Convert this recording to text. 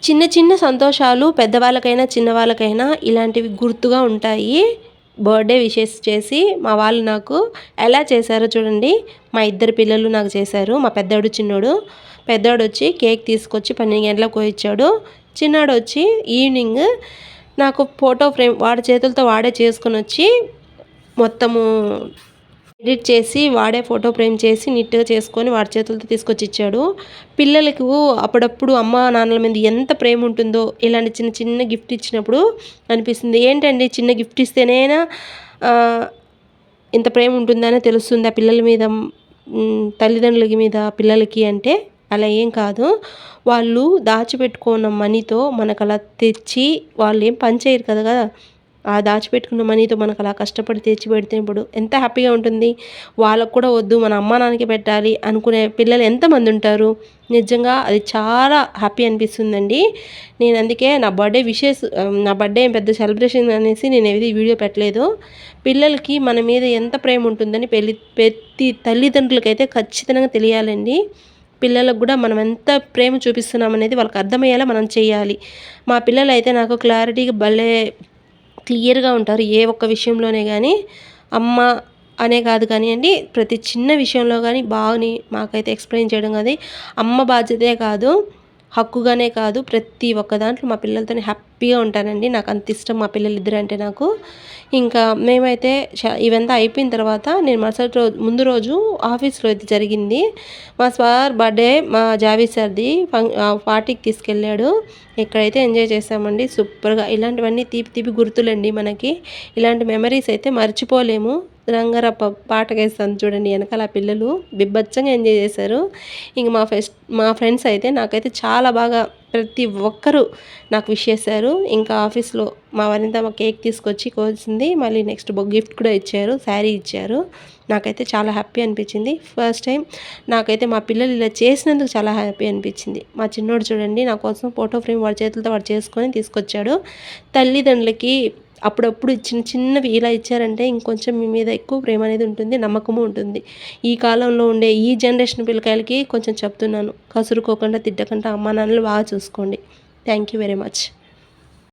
చిన్న చిన్న సంతోషాలు పెద్దవాళ్ళకైనా, చిన్నవాళ్ళకైనా ఇలాంటివి గుర్తుగా ఉంటాయి. బర్త్‌డే విషెస్ చేసి మా వాళ్ళు నాకు ఎలా చేశారో చూడండి. మా ఇద్దరు పిల్లలు నాకు చేశారు. మా పెద్దోడు, చిన్నోడు. పెద్దోడొచ్చి కేక్ తీసుకొచ్చి 12 గంటలకు కోయిచ్చాడు. చిన్నోడొచ్చి ఈవినింగ్ నాకు ఫోటో ఫ్రేమ్ వాడి చేతులతో వాడే చేసుకొనొచ్చి మొత్తము ఎడిట్ చేసి వాడే ఫోటో ఫ్రేమ్ చేసి నీట్‌గా చేసుకొని వాడి చేతులతో తీసుకొచ్చి ఇచ్చాడు. పిల్లలకు అప్పుడప్పుడు అమ్మా నాన్నల మీద ఎంత ప్రేమ ఉంటుందో ఇలాంటి చిన్న చిన్న గిఫ్ట్ ఇచ్చినప్పుడు అనిపిస్తుంది. ఏంటండి చిన్న గిఫ్ట్ ఇస్తేనేనా ఆహ్, ఇంత ప్రేమ ఉంటుందని తెలుస్తుంది ఆ పిల్లల మీద తల్లిదండ్రుల మీద పిల్లలకి అంటే అలా ఏం కాదు. వాళ్ళు దాచిపెట్టుకున్న మనీతో మనకలా తెచ్చి వాళ్ళేం పని చేయరు కదా! ఆ దాచిపెట్టుకున్న మనీతో మనకలా కష్టపడి తెచ్చి పెడితేప్పుడు ఎంత హ్యాపీగా ఉంటుంది. వాళ్ళకి కూడా వద్దు మన అమ్మా నాన్నకే పెట్టాలి అనుకునే పిల్లలు ఎంతమందుంటారు. నిజంగా అది చాలా హ్యాపీ అనిపిస్తుందండి. నేను అందుకే నా బర్త్‌డే నా బర్త్‌డే ఏం పెద్ద సెలబ్రేషన్ అనేసి నేనేది వీడియో పెట్టలేదు. పిల్లలకి మన మీద ఎంత ప్రేమ ఉంటుందని ప్రతి తల్లిదండ్రులకైతే ఖచ్చితంగా తెలియాలండి. పిల్లలకు గూడా మనం ఎంత ప్రేమ చూపిస్తున్నామనేది వాళ్ళకి అర్థమయ్యేలా మనం చేయాలి. మా పిల్లలైతే నాకు క్లారిటీగా భలే క్లియర్‌గా ఉంటారు. ఏ ఒక్క విషయంలోనే గానీ, అమ్మ అనే కాదు కానియండి, ప్రతి చిన్న విషయంలో గానీ మాకైతే ఎక్స్‌ప్లెయిన్ చేయడం గాని, అమ్మ బాధ్యతే కాదు, హక్కుగానే కాదు, ప్రతి ఒక్క దాంట్లో మా పిల్లలతోని హ్యాపీగా ఉంటానండి. నాకంత ఇష్టం మా పిల్లలిద్దరంటే నాకు. ఇంకా మేమైతే ఇవంతా అయిపోయిన తర్వాత నేను మరుసటి రోజు ముందు రోజు ఆఫీస్‌లో ఇది జరిగింది. మా సార్ బర్త్‌డే మా జావీద్ సార్‌ది పార్టీకి తీసుకెళ్ళాడు. ఇక్కడైతే ఎంజాయ్ చేశామండి సూపర్‌గా. ఇలాంటివన్నీ తీపి తీపి గుర్తులండి మనకి. ఇలాంటి మెమరీస్ అయితే మర్చిపోలేము. 'రంగారప్ప' పాటకేస్తాను చూడండి ఎనకాల ఆ పిల్లలు బీభత్సంగా ఎంజాయ్ చేశారు. ఇంక మా ఫ్రెండ్స్ అయితే నాకైతే చాలా బాగా ప్రతి ఒక్కరు నాకు విష్ చేశారు. ఇంకా ఆఫీస్‌లో మా వనిత మా కేక్ తీసుకొచ్చి కోసింది. మళ్ళీ నెక్స్ట్ గిఫ్ట్ కూడా ఇచ్చారు. శారీ ఇచ్చారు. నాకైతే చాలా హ్యాపీ అనిపించింది. ఫస్ట్ టైం నాకైతే మా పిల్లలు ఇలా చేసినందుకు చాలా హ్యాపీ అనిపించింది. మా చిన్నోడు చూడండి నా కోసం ఫోటో ఫ్రేమ్ వాడి చేతులతో వాడు చేసుకొని తీసుకొచ్చాడు. తల్లిదండ్రులకి అప్పుడప్పుడు చిన్న చిన్నవి ఇలా ఇచ్చారంటే ఇంకొంచెం మీ మీద ఎక్కువ ప్రేమ అనేది ఉంటుంది. నమ్మకము ఉంటుంది. ఈ కాలంలో ఉండే ఈ జనరేషన్ పిల్లకాయలకి కొంచెం చెప్తున్నాను. కసురుకోకుండా, తిట్టకుండా అమ్మానాన్నలు బాగా చూసుకోండి. Thank you very much.